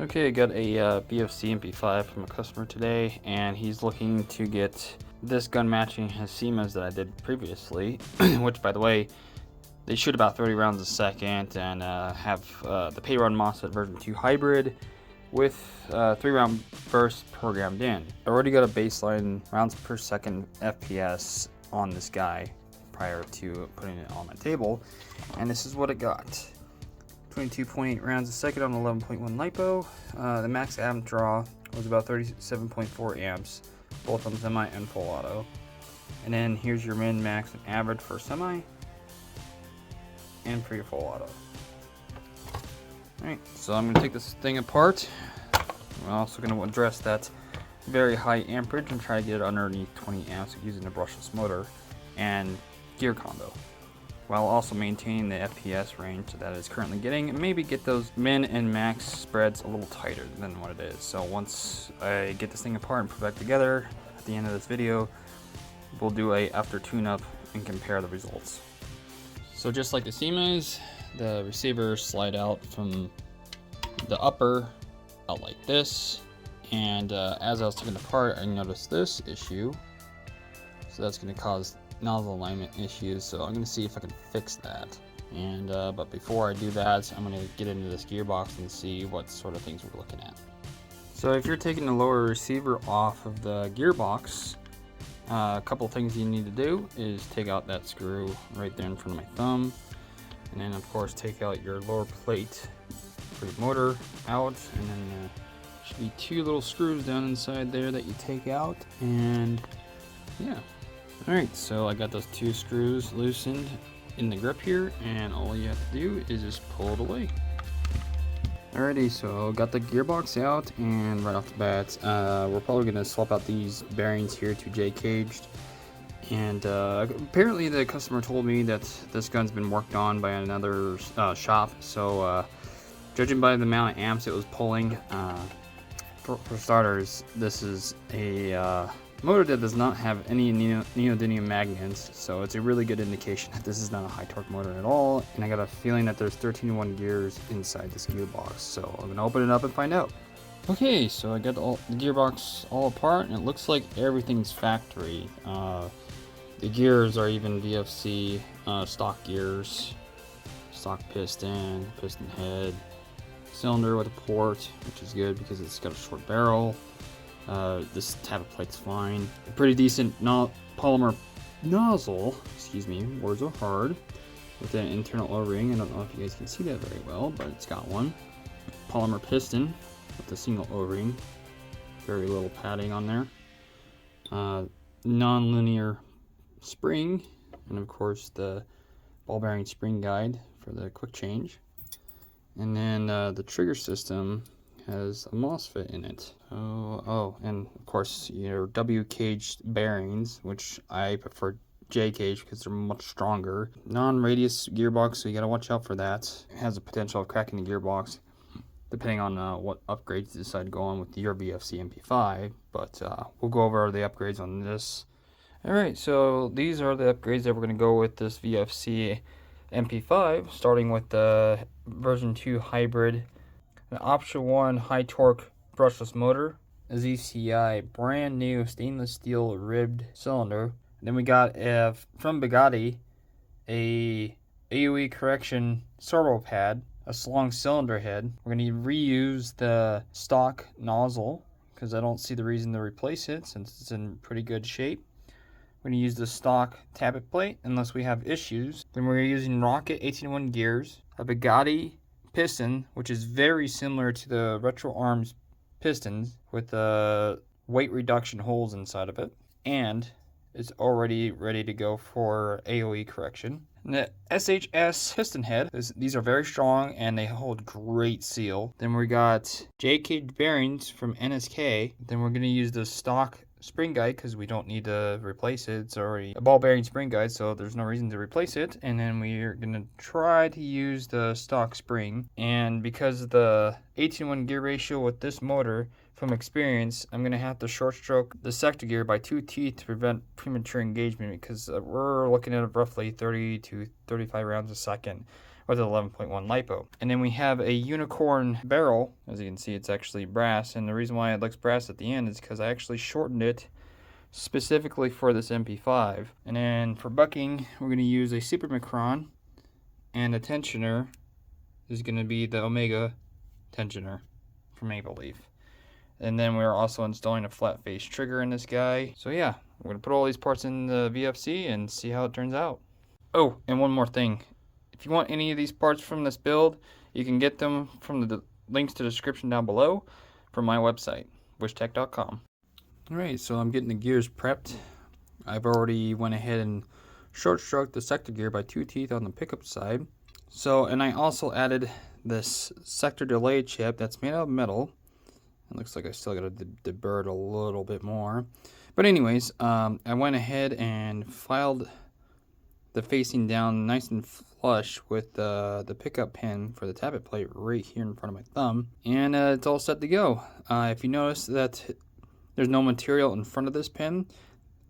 Okay, I got a VFC MP5 from a customer today, and he's looking to get this gun matching his CMAs that I did previously, which, by the way, they shoot about 30 rounds a second and have the Perun MOSFET version 2 hybrid with 3-round burst programmed in. I already got a baseline rounds per second FPS on this guy prior to putting it on my table, and this is what it got. 22.8 rounds a second on 11.1 lipo. The max amp draw was about 37.4 amps, both on semi and full auto. And then here's your min, max, and average for semi and for your full auto. Alright, so I'm going to take this thing apart. I'm also going to address that very high amperage and try to get it underneath 20 amps using a brushless motor and gear combo, while also maintaining the FPS range that it's currently getting, and maybe get those min and max spreads a little tighter than what it is. So once I get this thing apart and put it back together, at the end of this video, we'll do a after tune-up and compare the results. So just like the CMAs, the receivers slide out from the upper out like this, and as I was taking it apart, I noticed this issue. So that's going to cause nozzle alignment issues, so I'm going to see if I can fix that. And but before I do that, I'm going to get into this gearbox and see what sort of things we're looking at. So if you're taking the lower receiver off of the gearbox, a couple things you need to do is take out that screw right there in front of my thumb, and then of course take out your lower plate for your motor out, and then there should be 2 little screws down inside there that you take out, and yeah. Alright, so I got those 2 screws loosened in the grip here, and all you have to do is just pull it away. Alrighty, so got the gearbox out, and right off the bat, we're probably going to swap out these bearings here to J-caged. And apparently the customer told me that this gun's been worked on by another shop, so judging by the amount of amps it was pulling, for starters, this is a motor that does not have any neodymium magnets, so it's a really good indication that this is not a high torque motor at all. And I got a feeling that there's 13-to-1 gears inside this gearbox, so I'm gonna open it up and find out. Okay, so I got the gearbox all apart, and it looks like everything's factory. The gears are even VFC stock gears, stock piston, piston head, cylinder with a port, which is good because it's got a short barrel. This tappet plate's fine. A pretty decent polymer nozzle, excuse me, words are hard, with an internal O-ring. I don't know if you guys can see that very well, but it's got one. Polymer piston with a single O-ring, very little padding on there. Non-linear spring, and of course the ball bearing spring guide for the quick change. And then the trigger system has a MOSFET in it. Oh, and of course your W cage bearings, which I prefer J cage because they're much stronger. Non-radius gearbox, so you gotta watch out for that. It has a potential of cracking the gearbox depending on what upgrades you decide to go on with your VFC MP5, but we'll go over the upgrades on this. Alright, so these are the upgrades that we're going to go with this VFC MP5, starting with the version 2 hybrid, an option 1 high torque brushless motor, a ZCI brand new stainless steel ribbed cylinder. And then we got from Begadi a AOE correction servo pad, a Slong cylinder head. We're going to reuse the stock nozzle because I don't see the reason to replace it since it's in pretty good shape. We're going to use the stock tappet plate unless we have issues. Then we're using Rocket 18-to-1 gears, a Begadi piston, which is very similar to the Retro Arms pistons with the weight reduction holes inside of it, and it's already ready to go for AOE correction. And the SHS piston head, these are very strong and they hold great seal. Then we got J-cage bearings from NSK. Then we're going to use the stock spring guide because we don't need to replace it. It's already a ball bearing spring guide, so there's no reason to replace it. And then we're going to try to use the stock spring. And because of the 18-to-1 gear ratio with this motor, from experience, I'm going to have to short stroke the sector gear by 2 teeth to prevent premature engagement because we're looking at roughly 30 to 35 rounds a second with an 11.1 lipo. And then we have a unicorn barrel. As you can see, it's actually brass, and the reason why it looks brass at the end is because I actually shortened it specifically for this MP5. And then for bucking, we're going to use a super Macaron, and the tensioner is going to be the Omega tensioner from Maple Leaf. And then we're also installing a flat face trigger in this guy. So yeah, we're going to put all these parts in the VFC and see how it turns out. Oh, and one more thing. If you want any of these parts from this build, you can get them from the links to the description down below from my website, wyshtech.com. Alright, so I'm getting the gears prepped. I've already went ahead and short stroked the sector gear by 2 teeth on the pickup side. So, and I also added this sector delay chip that's made out of metal. It looks like I still got to deburr it a little bit more. But anyways, I went ahead and filed the facing down nice and flush with the pickup pin for the tappet plate right here in front of my thumb. And it's all set to go. If you notice that there's no material in front of this pin,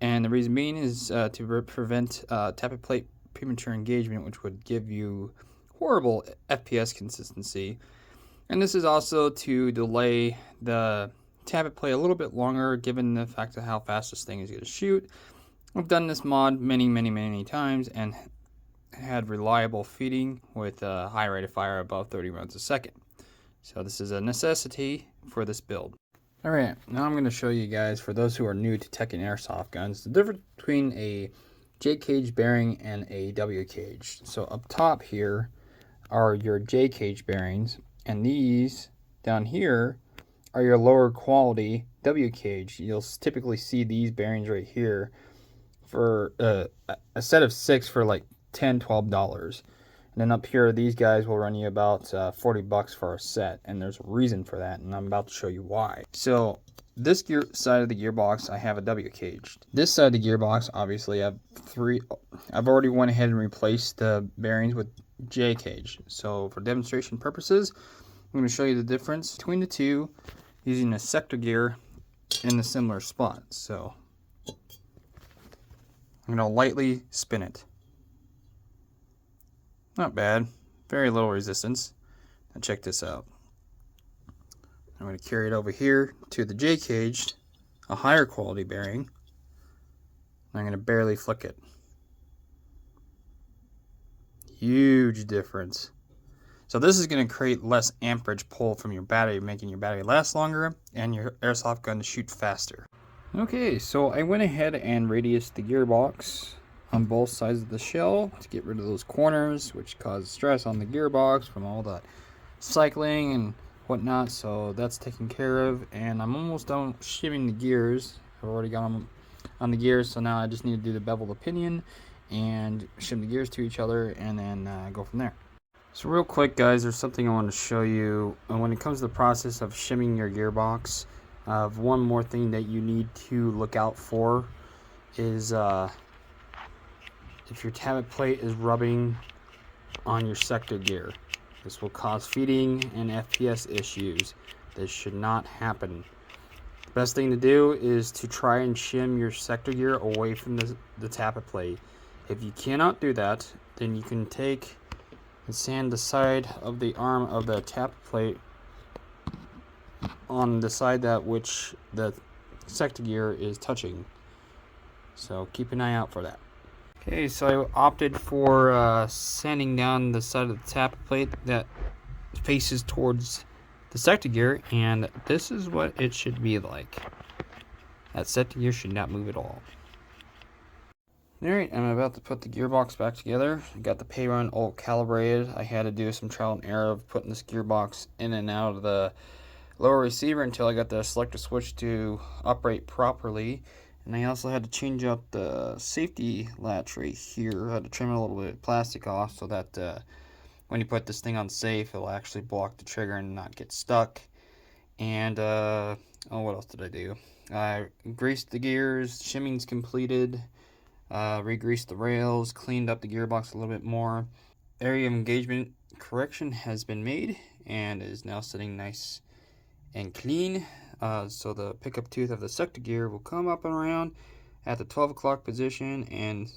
and the reason being is to prevent tappet plate premature engagement, which would give you horrible FPS consistency. And this is also to delay the tappet plate a little bit longer, given the fact of how fast this thing is going to shoot. I've done this mod many times and had reliable feeding with a high rate of fire above 30 rounds a second. So this is a necessity for this build. Alright, now I'm going to show you guys, for those who are new to tech and airsoft guns, the difference between a J cage bearing and a W cage. So up top here are your J cage bearings, and these down here are your lower quality W cage. You'll typically see these bearings right here for a set of 6 for like $10-12. And then up here, these guys will run you about $40 for a set, and there's a reason for that, and I'm about to show you why. So this gear side of the gearbox, I have a W cage. This side of the gearbox, obviously, I've already went ahead and replaced the bearings with J cage. So for demonstration purposes, I'm going to show you the difference between the two using a sector gear in a similar spot. So I'm going to lightly spin it. Not bad. Very little resistance. Now check this out. I'm going to carry it over here to the J cage, a higher quality bearing. I'm going to barely flick it. Huge difference. So this is going to create less amperage pull from your battery, making your battery last longer and your airsoft gun to shoot faster. Okay, so I went ahead and radiused the gearbox on both sides of the shell to get rid of those corners, which cause stress on the gearbox from all the cycling and whatnot. So that's taken care of, and I'm almost done shimming the gears. I've already got them on the gears, so now I just need to do the bevel the pinion and shim the gears to each other, and then go from there. So real quick, guys, there's something I want to show you. When it comes to the process of shimming your gearbox, one more thing that you need to look out for is if your tappet plate is rubbing on your sector gear. This will cause feeding and FPS issues. This should not happen. The best thing to do is to try and shim your sector gear away from the tappet plate. If you cannot do that, then you can take and sand the side of the arm of the tappet plate on the side that which the sector gear is touching. So keep an eye out for that. Okay, so I opted for sanding down the side of the tappet plate that faces towards the sector gear, and this is what it should be like. That sector gear should not move at all. Alright, I'm about to put the gearbox back together. I got the Perun alt calibrated. I had to do some trial and error of putting this gearbox in and out of the lower receiver until I got the selector switch to operate properly. And I also had to change out the safety latch right here. I had to trim a little bit of plastic off so that when you put this thing on safe, it'll actually block the trigger and not get stuck. And, oh, what else did I do? I greased the gears, shimming's completed. Re-greased the rails, cleaned up the gearbox a little bit more. Area of engagement correction has been made and is now sitting nice and clean. So the pickup tooth of the sector gear will come up and around at the 12 o'clock position and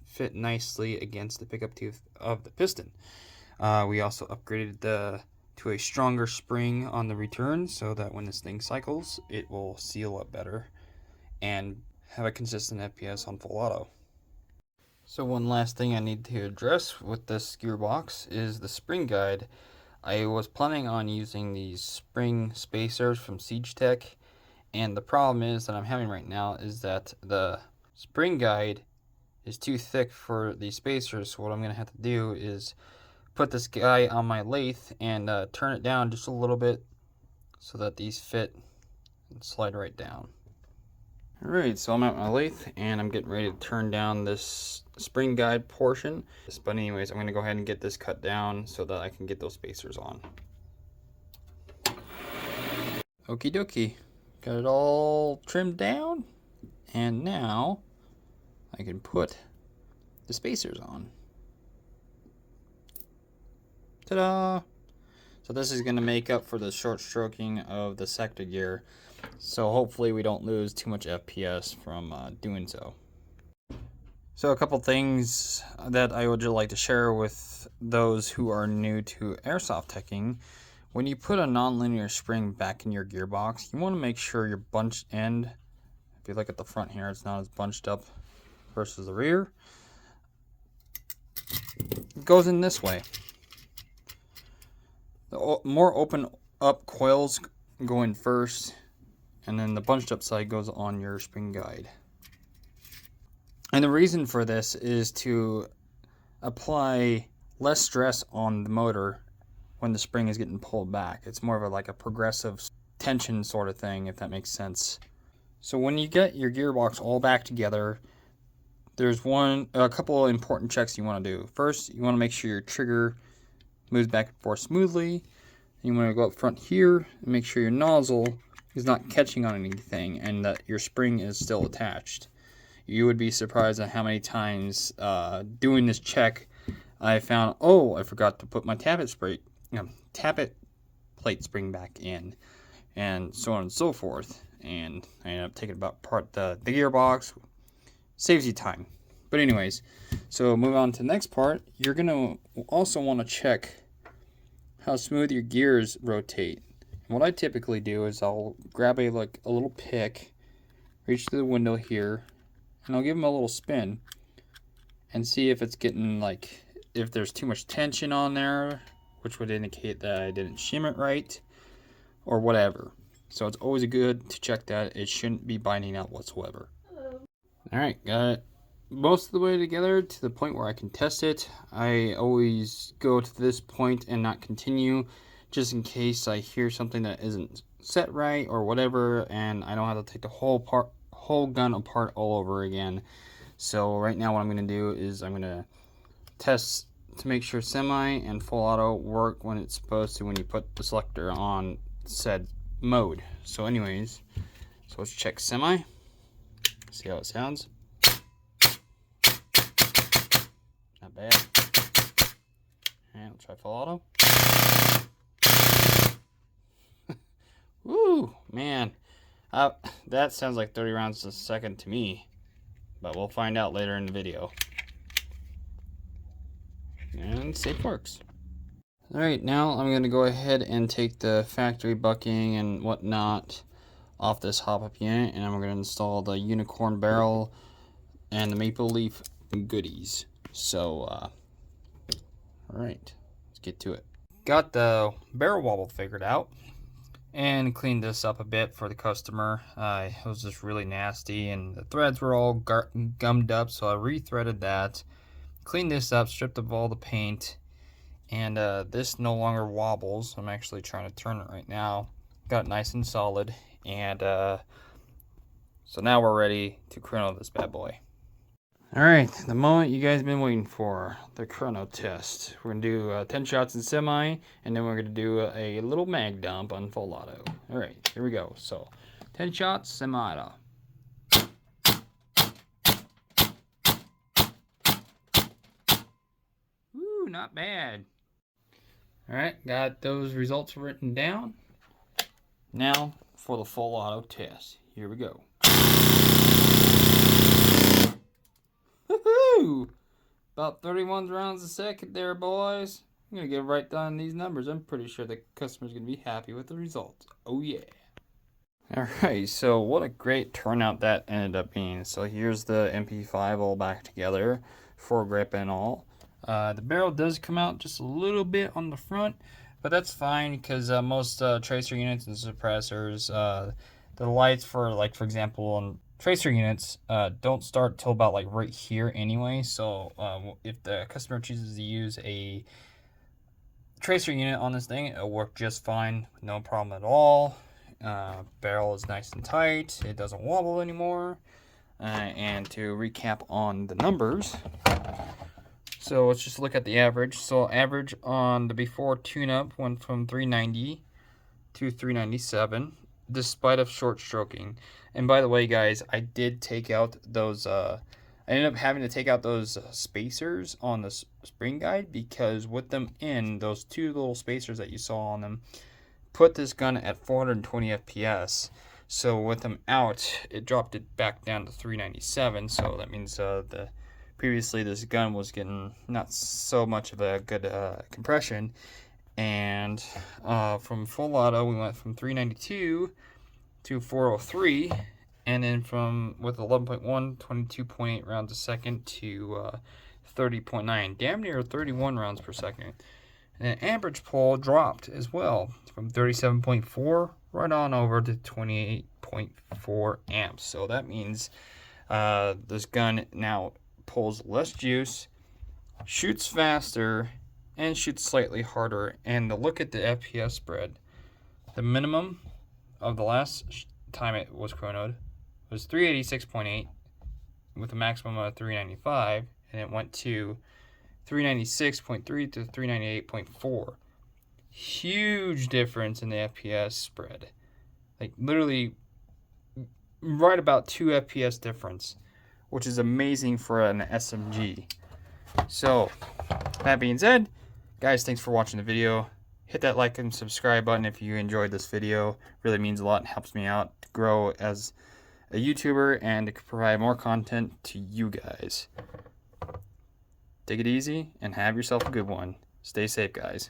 fit nicely against the pickup tooth of the piston. We also upgraded to a stronger spring on the return so that when this thing cycles, it will seal up better and have a consistent FPS on full auto. So one last thing I need to address with this gearbox is the spring guide. I was planning on using these spring spacers from Wyshtech, and the problem is that I'm having right now is that the spring guide is too thick for these spacers. So what I'm going to have to do is put this guy on my lathe and turn it down just a little bit so that these fit and slide right down. Alright, so I'm at my lathe and I'm getting ready to turn down this spring guide portion. But anyways, I'm going to go ahead and get this cut down so that I can get those spacers on. Okie dokie, got it all trimmed down, and now I can put the spacers on. Ta-da! So this is going to make up for the short stroking of the sector gear. So hopefully we don't lose too much FPS from doing so. So a couple things that I would like to share with those who are new to airsoft teching. When you put a nonlinear spring back in your gearbox, you want to make sure your bunched end, if you look at the front here, it's not as bunched up versus the rear. It goes in this way. The more open up coils go in first, and then the bunched up side goes on your spring guide. And the reason for this is to apply less stress on the motor when the spring is getting pulled back. It's more of like a progressive tension sort of thing, if that makes sense. So when you get your gearbox all back together, there's a couple of important checks you want to do. First, you want to make sure your trigger moves back and forth smoothly. You want to go up front here and make sure your nozzle is not catching on anything and that your spring is still attached. You would be surprised at how many times doing this check I found, oh, I forgot to put my tappet plate spring back in, and so on and so forth. And I ended up taking apart the gearbox. Saves you time. But anyways, so move on to the next part. You're going to also want to check how smooth your gears rotate. And what I typically do is I'll grab a little pick, reach to the window here, and I'll give them a little spin and see if it's getting if there's too much tension on there, which would indicate that I didn't shim it right or whatever. So it's always good to check that. It shouldn't be binding out whatsoever. Alright, got it most of the way together to the point where I can test it. I always go to this point and not continue, just in case I hear something that isn't set right or whatever, and I don't have to take the whole gun apart all over again. So right now what I'm going to do is I'm going to test to make sure semi and full auto work when it's supposed to when you put the selector on said mode. So anyways, so let's check semi, see how it sounds. Not bad. And we'll try full auto. Woo, man. That sounds like 30 rounds a second to me, but we'll find out later in the video. And see if it works. Alright, now I'm going to go ahead and take the factory bucking and whatnot off this hop-up unit, and I'm going to install the unicorn barrel and the maple leaf goodies. So, alright, let's get to it. Got the barrel wobble figured out and cleaned this up a bit for the customer. It was just really nasty and the threads were all gummed up, so I rethreaded that, cleaned this up, stripped of all the paint, and this no longer wobbles. I'm actually trying to turn it right now. Got it nice and solid, and so now we're ready to chrono this bad boy. Alright, the moment you guys have been waiting for, the chrono test. We're going to do 10 shots in semi, and then we're going to do a little mag dump on full auto. Alright, here we go. So, 10 shots, semi-auto. Ooh, not bad. Alright, got those results written down. Now, for the full auto test. Here we go. Woohoo! About 31 rounds a second there, boys. I'm gonna get right down these numbers. I'm pretty sure the customer's gonna be happy with the results. Oh yeah. Alright, so what a great turnout that ended up being. So here's the MP5 all back together, foregrip and all. The barrel does come out just a little bit on the front, but that's fine because most tracer units and suppressors, the lights for, like, for example, on tracer units don't start till about like right here anyway. So if the customer chooses to use a tracer unit on this thing, it'll work just fine, no problem at all. Barrel is nice and tight, it doesn't wobble anymore. And to recap on the numbers, so let's just look at the average. So average on the before tune-up went from 390 to 397 despite of short stroking. And by the way, guys, I did take out those I ended up having to take out those spacers on the spring guide, because with them in, those two little spacers that you saw on them put this gun at 420 FPS. So with them out, it dropped it back down to 397. So that means previously this gun was getting not so much of a good compression. And from full auto, we went from 392 to 403. And then from with 11.1, 22.8 rounds a second to 30.9, damn near 31 rounds per second. And the amperage pull dropped as well from 37.4 right on over to 28.4 amps. So that means this gun now pulls less juice, shoots faster, and shoots slightly harder. And to look at the FPS spread, the minimum of the last time it was chronoed was 386.8 with a maximum of 395, and it went to 396.3 to 398.4. Huge difference in the FPS spread. Like literally right about 2 FPS difference, which is amazing for an SMG. So that being said, guys, thanks for watching the video. Hit that like and subscribe button if you enjoyed this video. It really means a lot and helps me out to grow as a YouTuber and to provide more content to you guys. Take it easy and have yourself a good one. Stay safe, guys.